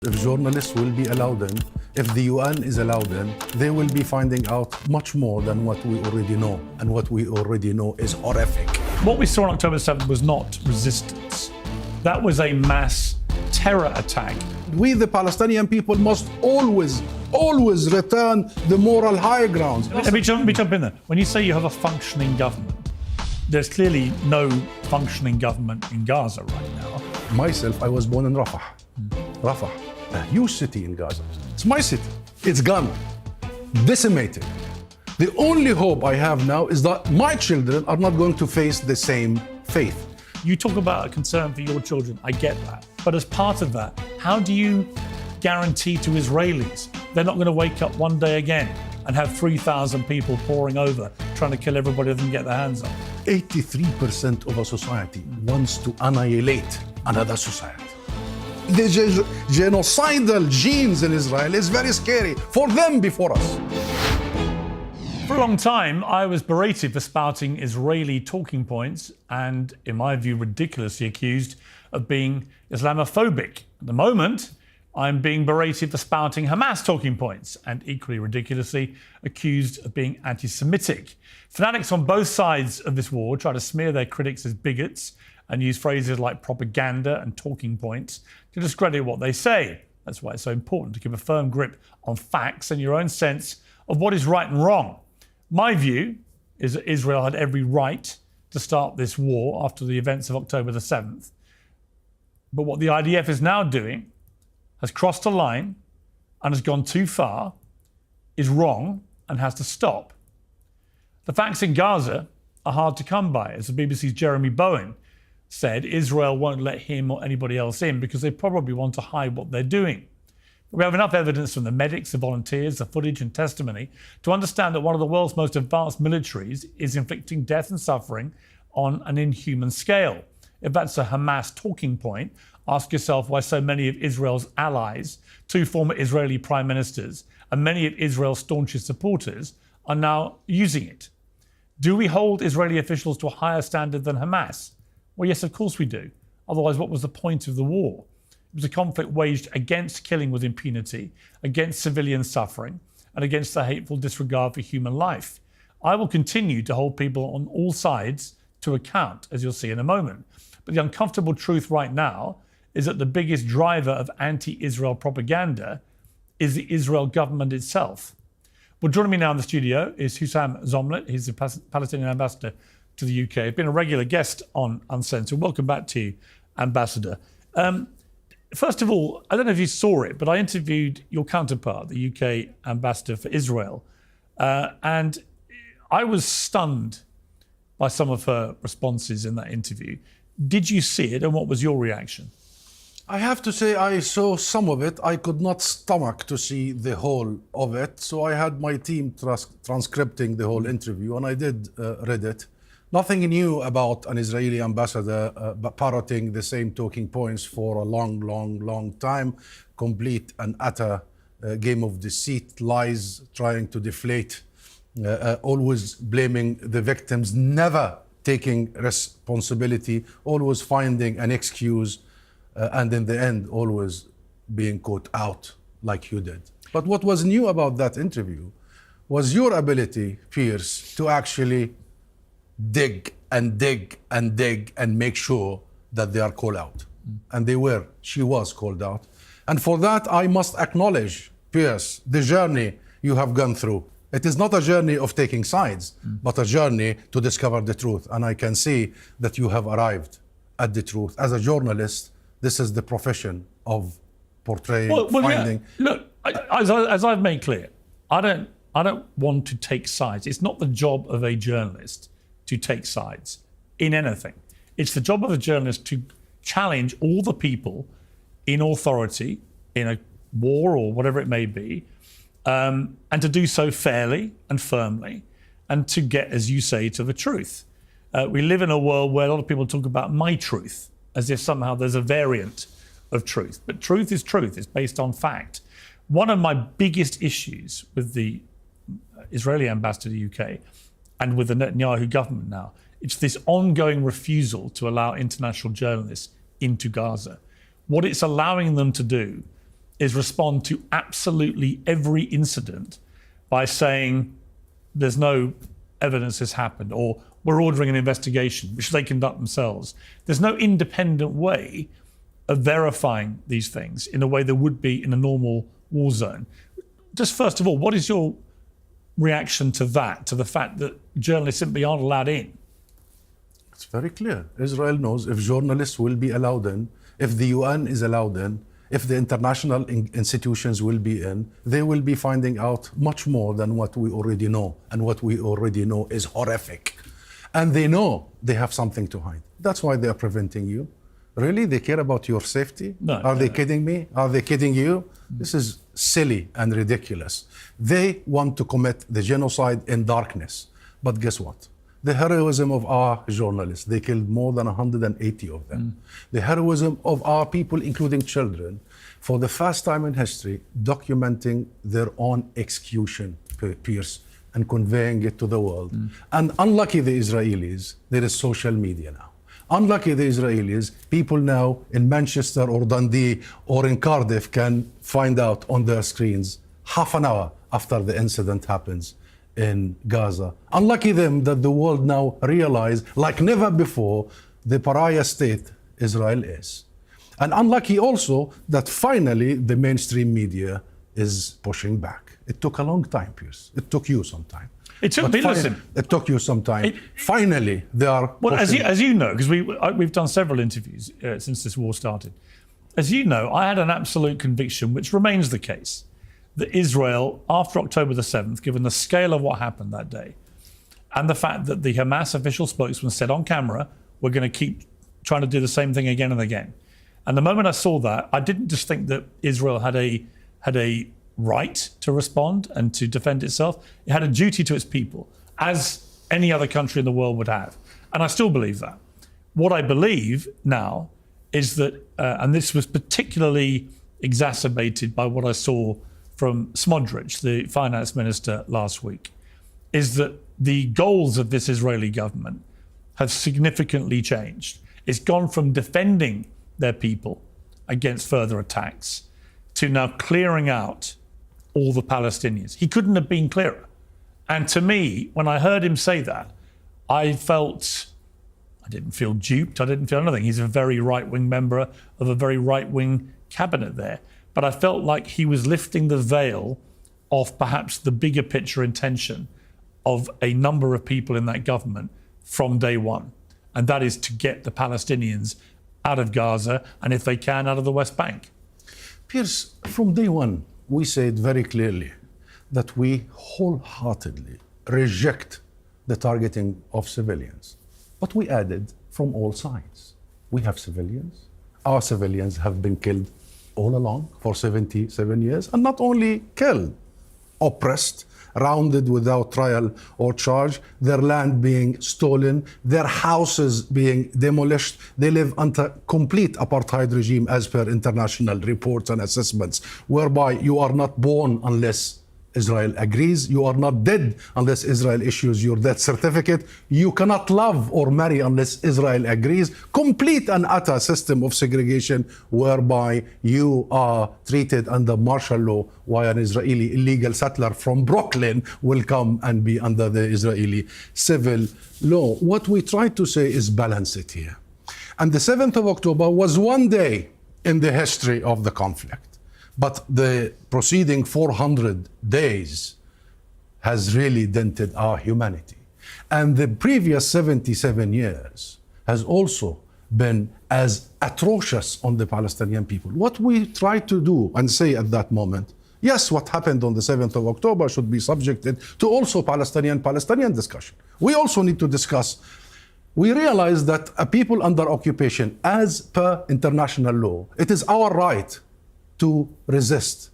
If journalists will be allowed in, if the UN is allowed in, they will be finding out much more than what we already know. And what we already know is horrific. What we saw on October 7th was not resistance. That was a mass terror attack. We, the Palestinian people, must always return the moral high ground. Let me jump in there. When you say you have a functioning government, there's clearly no functioning government in Gaza right now. Myself, I was born in Rafah. Rafah, a huge city in Gaza. It's my city. It's gone, decimated. The only hope I have now is that my children are not going to face the same fate. You talk about a concern for your children, I get that. But as part of that, how do you guarantee to Israelis they're not going to wake up one day again and have 3,000 people pouring over, trying to kill everybody they can get their hands on? 83% of a society wants to annihilate another society. The genocidal genes in Israel is very scary for them before us. For a long time, I was berated for spouting Israeli talking points and, in my view, ridiculously accused of being Islamophobic. At the moment, I'm being berated for spouting Hamas talking points and, equally ridiculously, accused of being anti-Semitic. Fanatics on both sides of this war try to smear their critics as bigots and use phrases like propaganda and talking points to discredit what they say. That's why it's so important to keep a firm grip on facts and your own sense of what is right and wrong. My view is that Israel had every right to start this war after the events of October the 7th. But what the IDF is now doing has crossed a line and has gone too far, is wrong and has to stop. The facts in Gaza are hard to come by. As the BBC's Jeremy Bowen said, Israel won't let him or anybody else in because they probably want to hide what they're doing. But we have enough evidence from the medics, the volunteers, the footage and testimony to understand that one of the world's most advanced militaries is inflicting death and suffering on an inhuman scale. If that's a Hamas talking point, ask yourself why so many of Israel's allies, two former Israeli prime ministers, and many of Israel's staunchest supporters are now using it. Do we hold Israeli officials to a higher standard than Hamas? Well, yes, of course we do. Otherwise, what was the point of the war? It was a conflict waged against killing with impunity, against civilian suffering, and against the hateful disregard for human life. I will continue to hold people on all sides to account, as you'll see in a moment. But the uncomfortable truth right now is that the biggest driver of anti-Israel propaganda is the Israel government itself. Well, joining me now in the studio is Husam Zomlot. He's the Palestinian ambassador to the UK. He's been a regular guest on Uncensored. Welcome back to you, Ambassador. First of all, I don't know if you saw it, but I interviewed your counterpart, the UK ambassador for Israel, and I was stunned by some of her responses in that interview. Did you see it, and what was your reaction? I have to say I saw some of it. I could not stomach to see the whole of it, so I had my team transcripting the whole interview, and I did read it. Nothing new about an Israeli ambassador parroting the same talking points for a long time. Complete and utter game of deceit, lies, trying to deflate, always blaming the victims, never taking responsibility, always finding an excuse, and in the end, always being caught out like you did. But what was new about that interview was your ability, Piers, to actually dig and make sure that they are called out. And she was called out. And for that, I must acknowledge, Piers, the journey you have gone through. It is not a journey of taking sides, but a journey to discover the truth. And I can see that you have arrived at the truth. As a journalist, this is the profession of portraying, finding. Yeah. Look, as I've made clear, I don't want to take sides. It's not the job of a journalist to take sides in anything. It's the job of a journalist to challenge all the people in authority in a war or whatever it may be, and to do so fairly and firmly, and to get, as you say, to the truth. We live in a world where a lot of people talk about my truth, as if somehow there's a variant of truth. But truth is truth. It's based on fact. One of my biggest issues with the Israeli ambassador to the UK and with the Netanyahu government now, it's this ongoing refusal to allow international journalists into Gaza. What it's allowing them to do is respond to absolutely every incident by saying there's no evidence this happened, or we're ordering an investigation, which they conduct themselves. There's no independent way of verifying these things in a way there would be in a normal war zone. Just first of all, what is your reaction to that, to the fact that journalists simply aren't allowed in? It's very clear. Israel knows if journalists will be allowed in, if the UN is allowed in, if the international institutions will be in, they will be finding out much more than what we already know. And what we already know is horrific. And they know they have something to hide. That's why they are preventing you. Really? They care about your safety? No. Are they kidding me? Are they kidding you? This is silly and ridiculous. They want to commit the genocide in darkness. But guess what? The heroism of our journalists, they killed more than 180 of them. The heroism of our people, including children, for the first time in history, documenting their own execution, Piers, and conveying it to the world. And unlucky the Israelis, there is social media now. Unlucky the Israelis, people now in Manchester or Dundee or in Cardiff can find out on their screens half an hour after the incident happens in Gaza. Unlucky them that the world now realize, like never before, the pariah state Israel is. And unlucky also that finally the mainstream media is pushing back. It took a long time, Piers. It took you some time. It took me, listen. It took you some time. Finally, they are. Well, as you know, because we've done several interviews since this war started. As you know, I had an absolute conviction, which remains the case, that Israel, after October the 7th, given the scale of what happened that day, and the fact that the Hamas official spokesman said on camera, we're going to keep trying to do the same thing again and again. And the moment I saw that, I didn't just think that Israel had a right to respond and to defend itself. It had a duty to its people, as any other country in the world would have. And I still believe that. What I believe now is that, and this was particularly exacerbated by what I saw from Smodrich, the finance minister, last week, is that the goals of this Israeli government have significantly changed. It's gone from defending their people against further attacks to now clearing out all the Palestinians. He couldn't have been clearer. And to me, when I heard him say that, I didn't feel duped. I didn't feel anything. He's a very right-wing member of a very right-wing cabinet there. But I felt like he was lifting the veil of perhaps the bigger picture intention of a number of people in that government from day one. And that is to get the Palestinians out of Gaza, and if they can, out of the West Bank. Piers, from day one, we said very clearly that we wholeheartedly reject the targeting of civilians. But we added from all sides. We have civilians. Our civilians have been killed all along for 77 years, and not only killed, oppressed, rounded without trial or charge, their land being stolen, their houses being demolished. They live under complete apartheid regime as per international reports and assessments, whereby you are not born unless Israel agrees. You are not dead unless Israel issues your death certificate. You cannot love or marry unless Israel agrees. Complete and utter system of segregation whereby you are treated under martial law while an Israeli illegal settler from Brooklyn will come and be under the Israeli civil law. What we try to say is balance it here. And the 7th of October was one day in the history of the conflict. But the preceding 400 days has really dented our humanity. And the previous 77 years has also been as atrocious on the Palestinian people. What we try to do and say at that moment, yes, what happened on the 7th of October should be subjected to also Palestinian discussion. We also need to discuss. We realize that a people under occupation, as per international law, it is our right to resist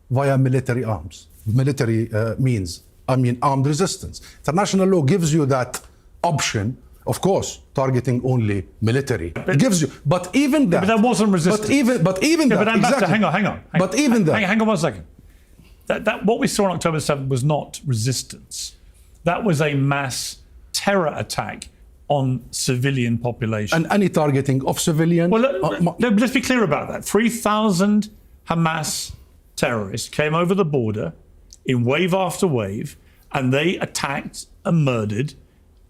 via military means. Armed resistance. International law gives you that option, of course, targeting only military. It gives you, but even that. But that wasn't resistance. But even that. But exactly. Hang on. But even that. Hang on 1 second. That what we saw on October 7th was not resistance. That was a mass terror attack on civilian population. And any targeting of civilian. Well, let's be clear about that. 3,000 Hamas terrorists came over the border in wave after wave, and they attacked and murdered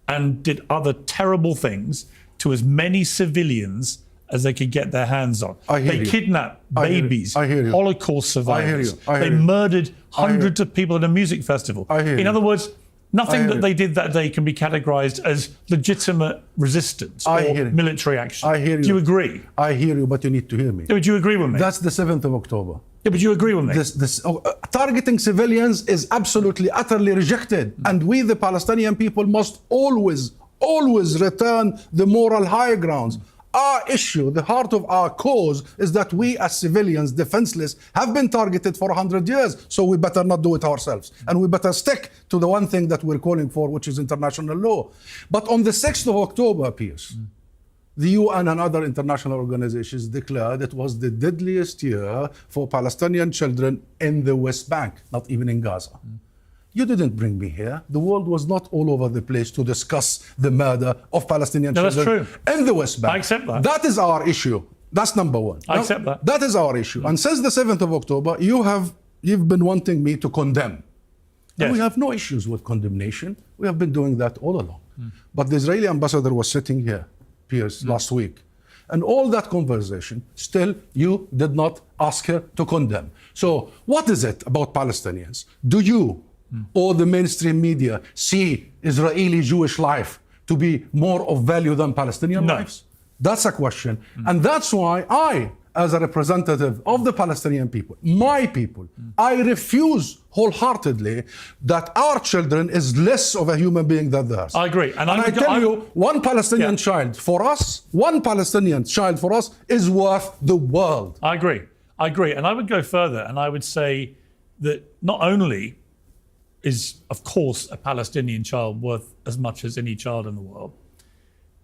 and did other terrible things to as many civilians as they could get their hands on. They kidnapped babies, Holocaust survivors. They murdered hundreds of people at a music festival. In other words, nothing that they did that day can be categorized as legitimate resistance or military action. Do you agree? I hear you, but you need to hear me. Would you agree with me? That's the 7th of October. Yeah, but you agree with me? Targeting civilians is absolutely, utterly rejected. And we, the Palestinian people, must always return the moral high grounds. Our issue, the heart of our cause, is that we as civilians, defenseless, have been targeted for 100 years. So we better not do it ourselves. And we better stick to the one thing that we're calling for, which is international law. But on the 6th of October, Piers, the UN and other international organizations declared it was the deadliest year for Palestinian children in the West Bank, not even in Gaza. You didn't bring me here. The world was not all over the place to discuss the murder of Palestinian children in the West Bank. I accept that. That is our issue. That's number one. I accept that. That is our issue. And since the 7th of October, you've been wanting me to condemn. And we have no issues with condemnation. We have been doing that all along. But the Israeli ambassador was sitting here, Piers, last week. And all that conversation, still you did not ask her to condemn. So what is it about Palestinians? Do you or the mainstream media see Israeli Jewish life to be more of value than Palestinian lives? That's a question. And that's why I, as a representative of the Palestinian people, my people, I refuse wholeheartedly that our children is less of a human being than theirs. I agree. And I tell you, one Palestinian child for us, is worth the world. I agree. And I would go further and I would say that not only is, of course, a Palestinian child worth as much as any child in the world,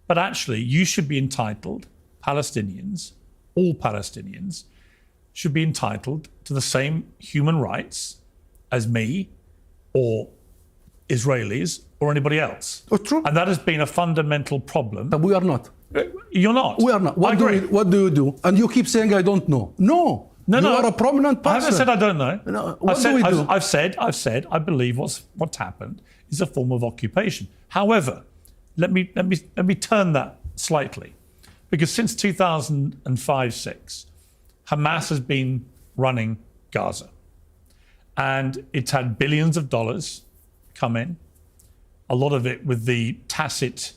but actually you should be entitled, Palestinians, all Palestinians, should be entitled to the same human rights as me or Israelis or anybody else. Oh, true. And that has been a fundamental problem. But we are not. You're not. We are not. What do you do? And you keep saying, I don't know. No. You are a prominent person. I haven't said I don't know. What do we do? I've said I believe what's happened is a form of occupation. However, let me turn that slightly, because since 2005-6, Hamas has been running Gaza, and it's had billions of dollars come in, a lot of it with the tacit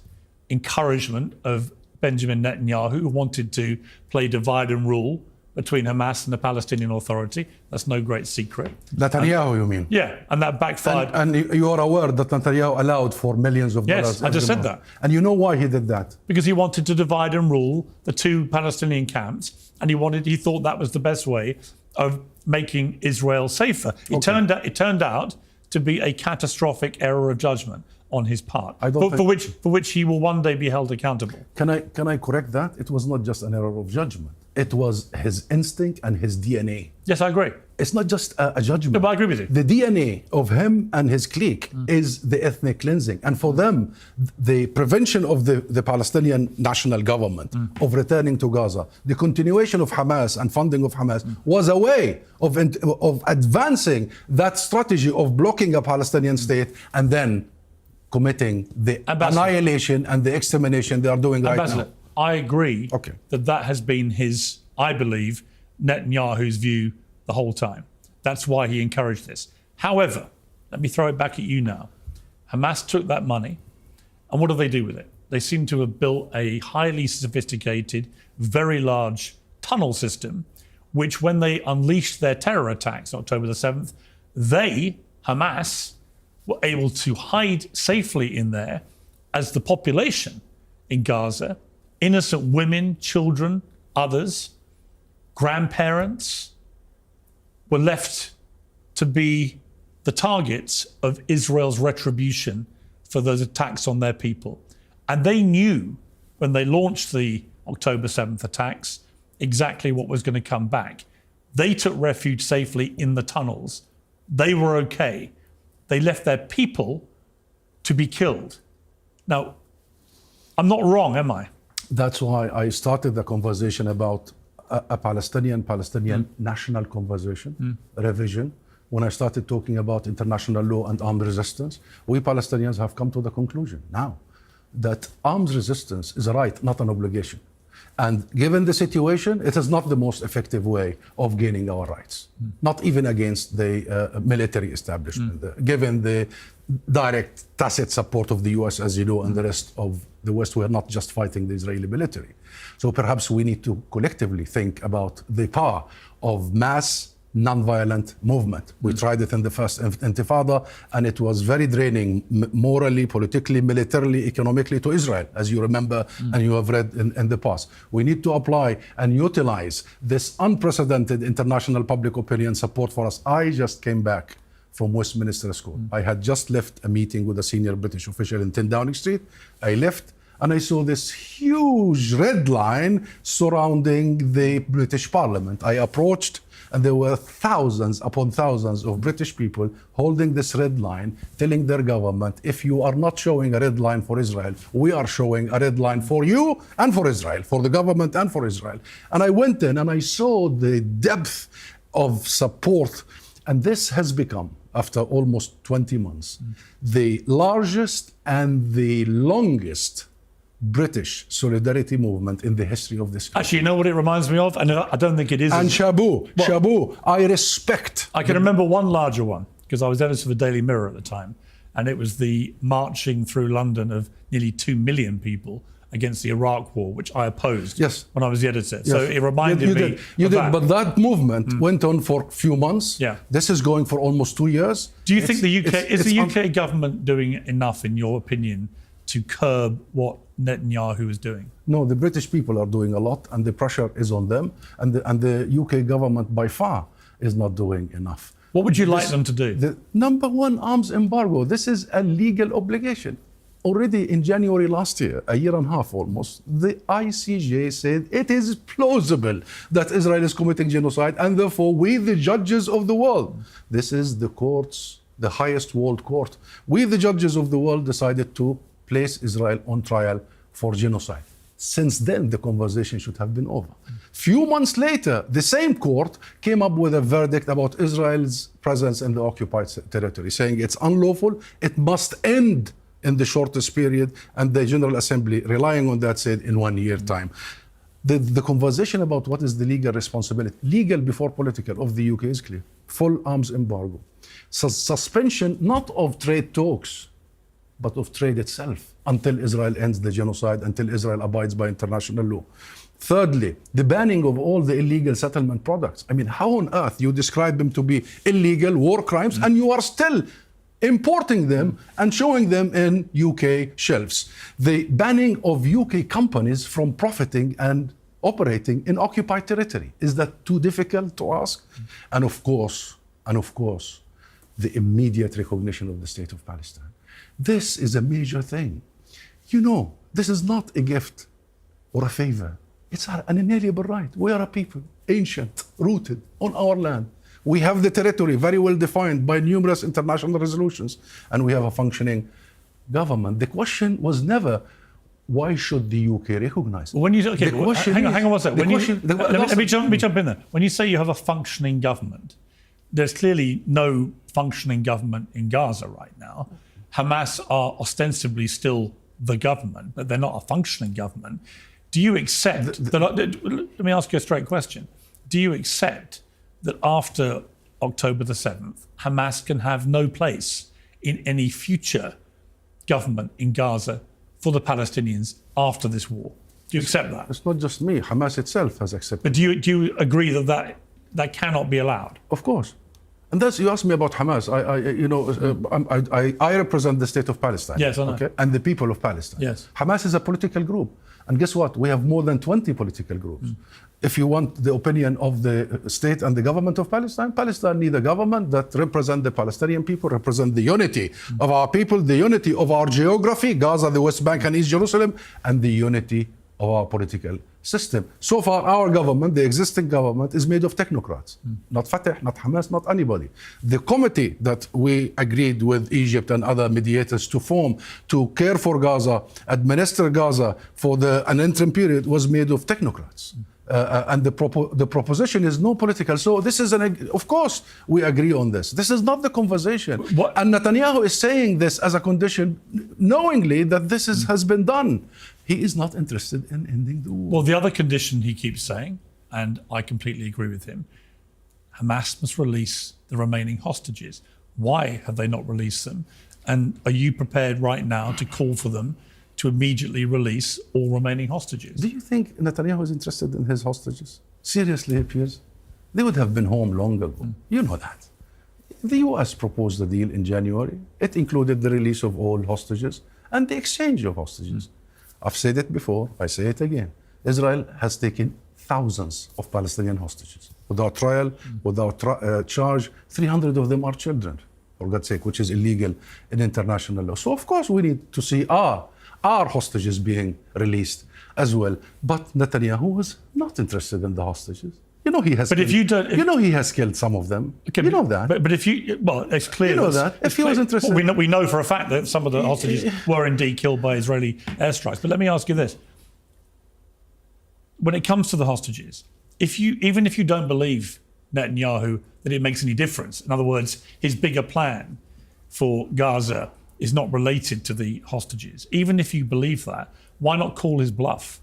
encouragement of Benjamin Netanyahu, who wanted to play divide and rule between Hamas and the Palestinian Authority. That's no great secret. Netanyahu, you mean? Yeah, and that backfired. And you are aware that Netanyahu allowed for millions of dollars. Yes, I just said that. And you know why he did that? Because he wanted to divide and rule the two Palestinian camps, and he thought that was the best way of making Israel safer. It turned out to be a catastrophic error of judgment on his part, for which he will one day be held accountable. Can I correct that? It was not just an error of judgment. It was his instinct and his DNA. Yes, I agree. It's not just a judgment. No, but I agree with you. The DNA of him and his clique is the ethnic cleansing. And for them, the prevention of the Palestinian national government of returning to Gaza, the continuation of Hamas and funding of Hamas was a way of advancing that strategy of blocking a Palestinian state and then committing the annihilation and the extermination they are doing right now. I agree that has been his, I believe, Netanyahu's view the whole time. That's why he encouraged this. However, let me throw it back at you now. Hamas took that money, and what do they do with it? They seem to have built a highly sophisticated, very large tunnel system, which when they unleashed their terror attacks on October the 7th, they, Hamas, were able to hide safely in there as the population in Gaza, innocent women, children, others, grandparents, were left to be the targets of Israel's retribution for those attacks on their people. And they knew when they launched the October 7th attacks exactly what was going to come back. They took refuge safely in the tunnels. They were okay. They left their people to be killed. Now, I'm not wrong, am I? That's why I started the conversation about a Palestinian national conversation, revision. When I started talking about international law and armed resistance, we Palestinians have come to the conclusion now that arms resistance is a right, not an obligation. And given the situation, it is not the most effective way of gaining our rights, not even against the military establishment, given the direct tacit support of the US, as you know, and the rest of the West. We are not just fighting the Israeli military. So perhaps we need to collectively think about the power of mass non-violent movement. We tried it in the first intifada, and it was very draining morally, politically, militarily, economically to Israel, as you remember and you have read in the past. We need to apply and utilize this unprecedented international public opinion support for us. I just came back from Westminster School. I had just left a meeting with a senior British official in 10 Downing Street. I left and I saw this huge red line surrounding the British Parliament. I approached, and there were thousands upon thousands of British people holding this red line, telling their government, if you are not showing a red line for Israel, we are showing a red line for you and for Israel, for the government and for Israel. And I went in and I saw the depth of support. And this has become, after almost 20 months, the largest and the longest British solidarity movement in the history of this country. Actually, you know what it reminds me of? And I don't think it is. And Shabu, I respect. I can remember one larger one, because I was editor of the Daily Mirror at the time, and it was the marching through London of nearly 2 million people against the Iraq war, which I opposed when I was the editor. Yes. So it reminded me of that. But that movement went on for a few months. Yeah. This is going for almost 2 years. Do you think the UK, is the UK government doing enough, in your opinion, to curb what Netanyahu is doing? No, the British people are doing a lot, and the pressure is on them. And the UK government, by far, is not doing enough. What would you like them to do? The number one, arms embargo. This is a legal obligation. Already in January last year, a year and a half almost, the ICJ said it is plausible that Israel is committing genocide, and therefore we, the judges of the world, this is the courts, the highest world court, we, the judges of the world, decided to place Israel on trial for genocide. Since then, the conversation should have been over. Few months later, the same court came up with a verdict about Israel's presence in the occupied territory, saying it's unlawful, it must end in the shortest period, and the General Assembly, relying on that, said in 1 year time. The conversation about what is the legal responsibility, legal before political, of the UK is clear. Full arms embargo. Suspension not of trade talks, but of trade itself, until Israel ends the genocide, until Israel abides by international law. Thirdly, the banning of all the illegal settlement products. I mean, how on earth you describe them to be illegal war crimes, and you are still importing them and showing them in UK shelves? The banning of UK companies from profiting and operating in occupied territory. Is that too difficult to ask? And of course, the immediate recognition of the state of Palestine. This is a major thing. You know, this is not a gift or a favor. It's an inalienable right. We are a people, ancient, rooted on our land. We have the territory very well defined by numerous international resolutions, and we have a functioning government. The question was never, why should the UK recognize it? When you hang on one second. Let me jump in there. When you say you have a functioning government, there's clearly no functioning government in Gaza right now. Hamas are ostensibly still the government, but they're not a functioning government. Do you accept that? Let me ask you a straight question. Do you accept that after October the 7th, Hamas can have no place in any future government in Gaza for the Palestinians after this war? Do you accept that? It's not just me. Hamas itself has accepted. But do you agree that cannot be allowed? Of course. And that's, you asked me about Hamas. I represent the state of Palestine. Yes, I know. Okay? And the people of Palestine. Yes. Hamas is a political group. And guess what? We have more than 20 political groups. If you want the opinion of the state and the government of Palestine, Palestine needs a government that represents the Palestinian people, represent the unity of our people, the unity of our geography, Gaza, the West Bank and East Jerusalem, and the unity of our political system. So far, our government, the existing government, is made of technocrats. Not Fatah, not Hamas, not anybody. The committee that we agreed with Egypt and other mediators to form to care for Gaza, administer Gaza for an interim period, was made of technocrats. And the proposition is no political. So this is of course we agree on this. This is not the conversation. And Netanyahu is saying this as a condition, knowingly that this has been done. He is not interested in ending the war. Well, the other condition he keeps saying, and I completely agree with him, Hamas must release the remaining hostages. Why have they not released them? And are you prepared right now to call for them to immediately release all remaining hostages? Do you think Netanyahu is interested in his hostages? Seriously, Piers? They would have been home long ago. You know that. The US proposed a deal in January. It included the release of all hostages and the exchange of hostages. I've said it before, I say it again. Israel has taken thousands of Palestinian hostages without trial, without charge. 300 of them are children, for God's sake, which is illegal in international law. So of course we need to see our hostages being released as well. But Netanyahu was not interested in the hostages. You know he has. But killed, if you don't, you know he has killed some of them. Okay, you know that. But if you, well, it's clear. You know that. If he was interested, well, we know for a fact that some of the hostages were indeed killed by Israeli airstrikes. But let me ask you this: when it comes to the hostages, even if you don't believe Netanyahu that it makes any difference, in other words, his bigger plan for Gaza is not related to the hostages. Even if you believe that, why not call his bluff?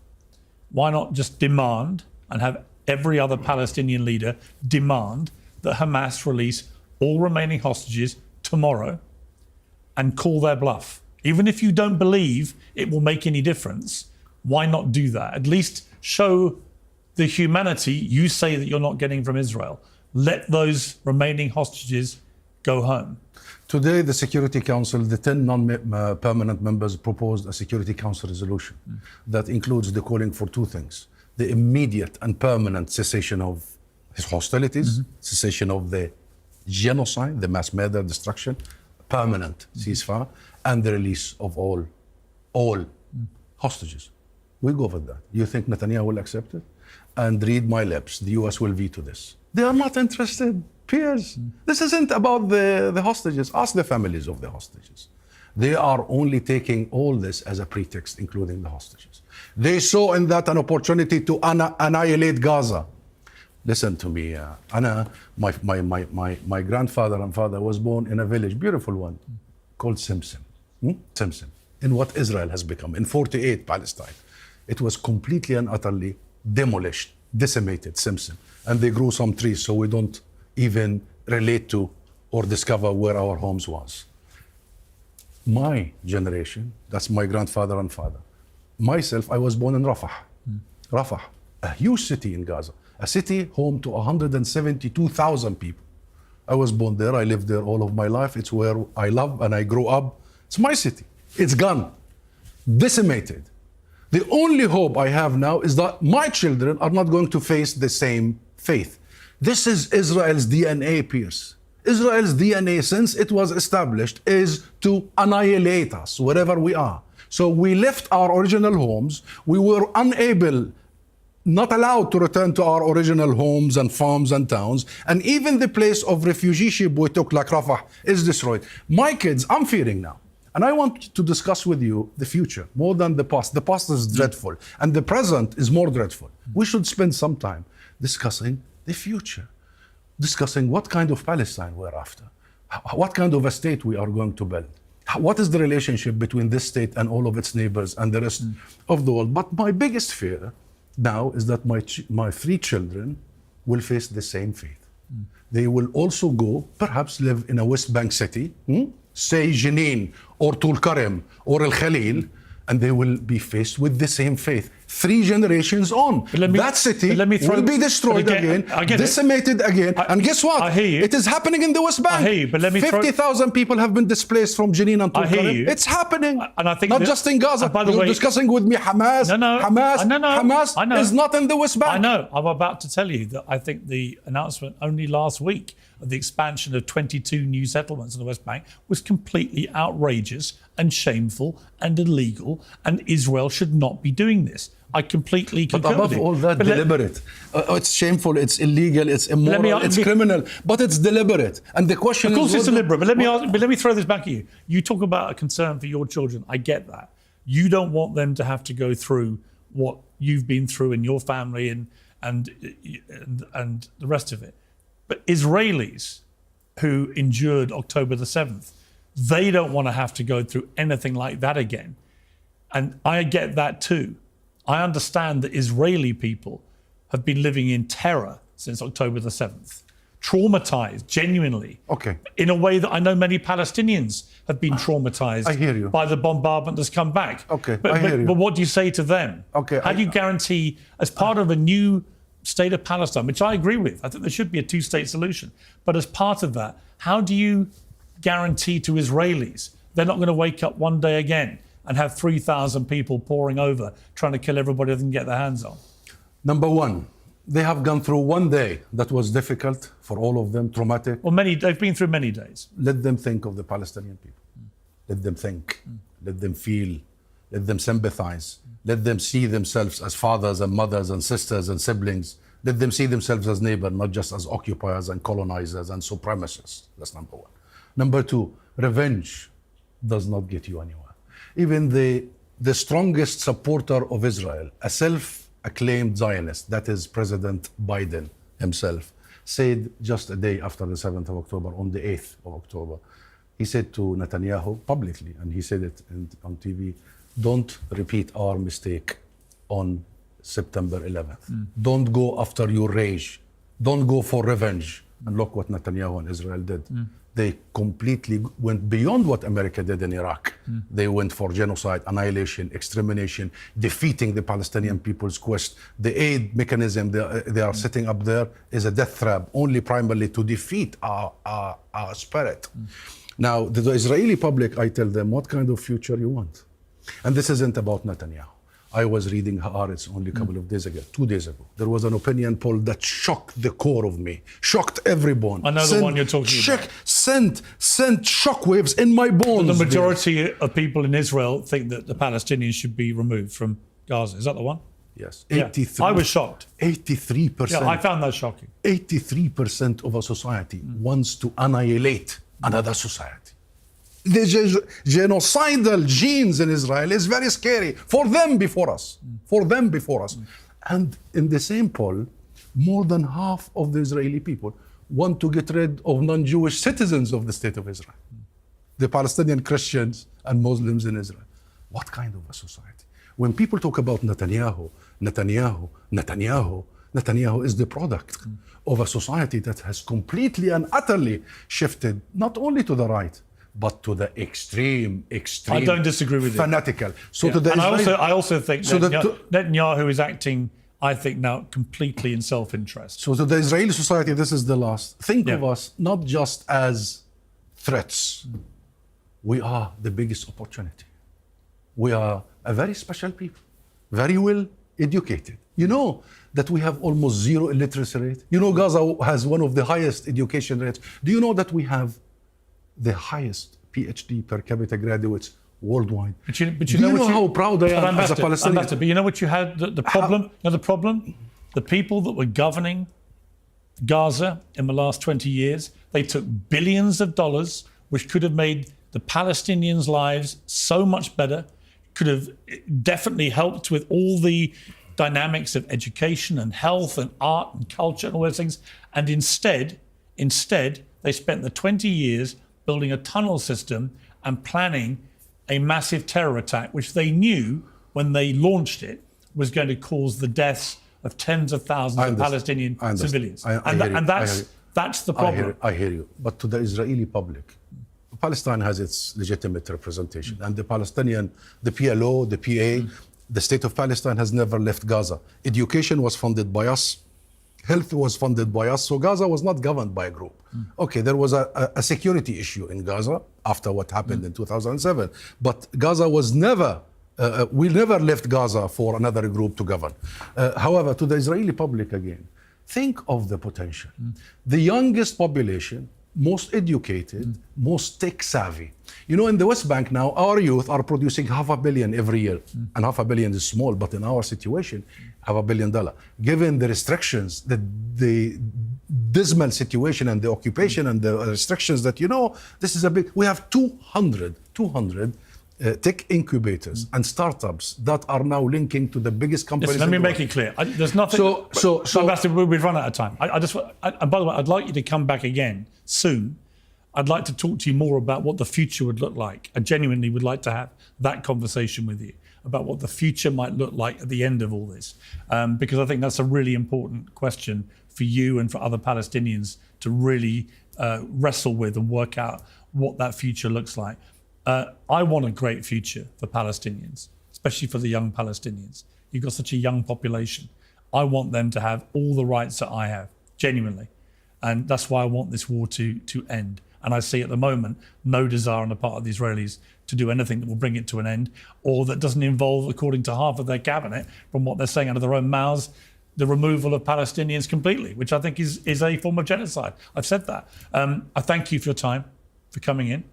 Why not just demand and have every other Palestinian leader demand that Hamas release all remaining hostages tomorrow and call their bluff? Even if you don't believe it will make any difference, why not do that? At least show the humanity you say that you're not getting from Israel. Let those remaining hostages go home. Today, the Security Council, the 10 non-permanent members proposed a Security Council resolution that includes the calling for two things: the immediate and permanent cessation of his hostilities, cessation of the genocide, the mass murder, destruction, permanent ceasefire, and the release of all hostages. We go for that. You think Netanyahu will accept it? And read my lips, the US will veto this. They are not interested. Piers, this isn't about the hostages. Ask the families of the hostages. They are only taking all this as a pretext, including the hostages. They saw in that an opportunity to annihilate Gaza. Listen to me. My grandfather and father was born in a village, beautiful one, called Simpson. Simpson, in what Israel has become. In 48, Palestine. It was completely and utterly demolished, decimated, Simpson. And they grew some trees, so we don't even relate to or discover where our homes was. My generation, that's my grandfather and father. Myself, I was born in Rafah. Rafah, a huge city in Gaza, a city home to 172,000 people. I was born there, I lived there all of my life. It's where I love and I grew up. It's my city. It's gone, decimated. The only hope I have now is that my children are not going to face the same faith. This is Israel's DNA, Piers. Israel's DNA, since it was established, is to annihilate us wherever we are. So we left our original homes. We were not allowed to return to our original homes and farms and towns. And even the place of refugee ship we took, like Rafah, is destroyed. My kids, I'm fearing now. And I want to discuss with you the future more than the past. The past is dreadful, and the present is more dreadful. We should spend some time discussing the future, discussing what kind of Palestine we're after, what kind of a state we are going to build, what is the relationship between this state and all of its neighbors and the rest of the world. But my biggest fear now is that my three children will face the same fate. They will also go, perhaps live in a West Bank city, say Jenin or Tulkarem or Al Khalil, and they will be faced with the same fate. 3 generations on, that city will be destroyed again, decimated again. And guess what? I hear you. It is happening in the West Bank. I hear you, but 50,000 people have been displaced from Jenin and Tulkarem. It's happening. And I think not just in Gaza. By the You're way, discussing with me Hamas. Hamas is not in the West Bank. I know. I'm about to tell you that I think the announcement only last week of the expansion of 22 new settlements in the West Bank was completely outrageous and shameful and illegal, and Israel should not be doing this. I completely concur. But above all that, deliberate. It's shameful, it's illegal, it's immoral, it's criminal, but it's deliberate. And the question is... Of course it's deliberate, but let me throw this back at you. You talk about a concern for your children. I get that. You don't want them to have to go through what you've been through in your family and the rest of it. But Israelis who endured October the 7th, they don't want to have to go through anything like that again. And I get that too. I understand that Israeli people have been living in terror since October the 7th, traumatized, genuinely. Okay. In a way that I know many Palestinians have been traumatized I hear you. by the bombardment that's come back. Okay, but, I hear you. But what do you say to them? Okay, How do you guarantee, as part of a new state of Palestine, which I agree with, I think there should be a two-state solution, but as part of that, how do you guarantee to Israelis they're not going to wake up one day again and have 3,000 people pouring over trying to kill everybody they can get their hands on? Number one, they have gone through one day that was difficult for all of them, traumatic. Well, they've been through many days. Let them think of the Palestinian people. Let them think. Let them feel. Let them sympathize. Let them see themselves as fathers and mothers and sisters and siblings. Let them see themselves as neighbors, not just as occupiers and colonizers and supremacists. That's number one. Number two, revenge does not get you anywhere. Even the strongest supporter of Israel, a self-acclaimed Zionist, that is President Biden himself, said just a day after the 7th of October, on the 8th of October, he said to Netanyahu publicly, and he said it on TV, don't repeat our mistake on September 11th. Don't go after your rage. Don't go for revenge. And look what Netanyahu and Israel did. They completely went beyond what America did in Iraq. They went for genocide, annihilation, extermination, defeating the Palestinian people's quest. The aid mechanism they are setting up there is a death trap, only primarily to defeat our spirit. Now, the Israeli public, I tell them, what kind of future you want? And this isn't about Netanyahu. I was reading Haaretz only a couple of days ago, 2 days ago. There was an opinion poll that shocked the core of me, shocked every bone. I know the one you're talking about. Sent shockwaves in my bones. The majority of people in Israel think that the Palestinians should be removed from Gaza. Is that the one? Yes. Yeah. 83. I was shocked. 83%. Yeah, I found that shocking. 83% of a society wants to annihilate another society. The genocidal genes in Israel is very scary for them before us. For them before us. And in the same poll, more than half of the Israeli people want to get rid of non-Jewish citizens of the state of Israel. The Palestinian Christians and Muslims in Israel. What kind of a society? When people talk about Netanyahu is the product of a society that has completely and utterly shifted not only to the right, but to the extreme. I don't disagree with fanatical. you. So Yeah. to the And Israeli, I also think Netanyahu is acting, I think, now completely in self-interest. so to the Israeli society, this is the last. Think Yeah. of us not just as threats. We are the biggest opportunity. We are a very special people, very well educated. You know that we have almost zero illiteracy rate. You know Gaza has one of the highest education rates. Do you know that we have the highest PhD per capita graduates worldwide? But you Do you know how proud I am as a Palestinian? But you know what you had, the problem? You know the problem? The people that were governing Gaza in the last 20 years, they took billions of dollars, which could have made the Palestinians' lives so much better, could have definitely helped with all the dynamics of education and health and art and culture and all those things. And instead, they spent the 20 years building a tunnel system and planning a massive terror attack, which they knew when they launched it was going to cause the deaths of tens of thousands of Palestinian civilians. And that's the problem. I hear you. But to the Israeli public, Palestine has its legitimate representation. And the Palestinian, the PLO, the PA, the state of Palestine has never left Gaza. Education was funded by us. Health was funded by us, so Gaza was not governed by a group. Okay, there was a security issue in Gaza after what happened in 2007, but Gaza was never, we never left Gaza for another group to govern. However, to the Israeli public again, think of the potential. The youngest population, most educated, most tech savvy. You know, in the West Bank now, our youth are producing $500 million every year. And $500 million is small, but in our situation, $500 million. Given the restrictions, the dismal situation and the occupation and the restrictions that, you know, this is a big, we have 200 tech incubators and startups that are now linking to the biggest companies. Listen, let me in the make world. it clear. There's nothing. So Ambassador, we've run out of time. And by the way, I'd like you to come back again soon. I'd like to talk to you more about what the future would look like. I genuinely would like to have that conversation with you about what the future might look like at the end of all this, because I think that's a really important question for you and for other Palestinians to really wrestle with and work out what that future looks like. I want a great future for Palestinians, especially for the young Palestinians. You've got such a young population. I want them to have all the rights that I have, genuinely. And that's why I want this war to end. And I see at the moment no desire on the part of the Israelis to do anything that will bring it to an end, or that doesn't involve, according to half of their cabinet, from what they're saying out of their own mouths, the removal of Palestinians completely, which I think is a form of genocide. I've said that. I thank you for your time, for coming in.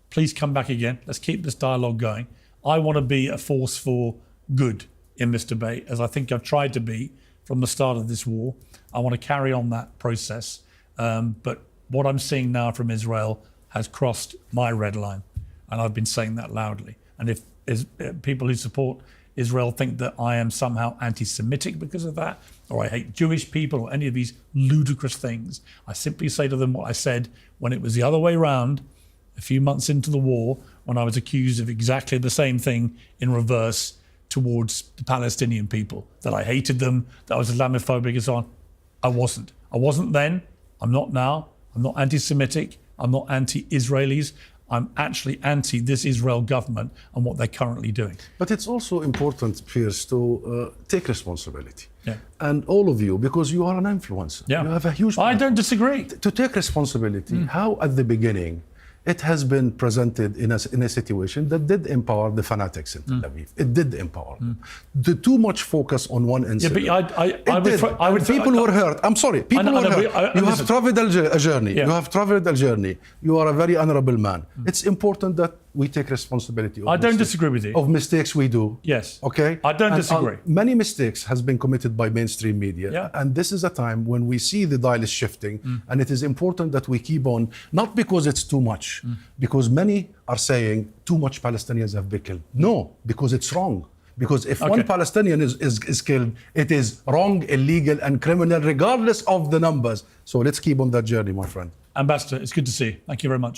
Please come back again. Let's keep this dialogue going. I want to be a force for good in this debate, as I think I've tried to be from the start of this war. I want to carry on that process. But what I'm seeing now from Israel has crossed my red line. And I've been saying that loudly. And if people who support Israel think that I am somehow anti-Semitic because of that, or I hate Jewish people, or any of these ludicrous things, I simply say to them what I said when it was the other way around, a few months into the war, when I was accused of exactly the same thing in reverse towards the Palestinian people, that I hated them, that I was Islamophobic and so on. I wasn't. I wasn't then. I'm not now. I'm not anti-Semitic. I'm not anti-Israelis. I'm actually anti this Israel government and what they're currently doing. But it's also important, Piers, to take responsibility. Yeah. And all of you, because you are an influencer. Yeah. You have a huge... I don't disagree. To take responsibility, how at the beginning it has been presented in a situation that did empower the fanatics in Tel Aviv. It did empower them. The too much focus on one incident. Yeah, but people were hurt. I'm sorry. People were hurt. You have traveled a journey. Yeah. You have traveled a journey. You are a very honorable man. It's important that we take responsibility. I don't disagree with you. Of mistakes we do. Yes. Okay? I don't disagree. Many mistakes has been committed by mainstream media. Yeah. And this is a time when we see the dial is shifting. And it is important that we keep on, not because it's too much, because many are saying too much Palestinians have been killed. No, because it's wrong. Because if one Palestinian is killed, it is wrong, illegal, and criminal, regardless of the numbers. So let's keep on that journey, my friend. Ambassador, it's good to see you. Thank you very much.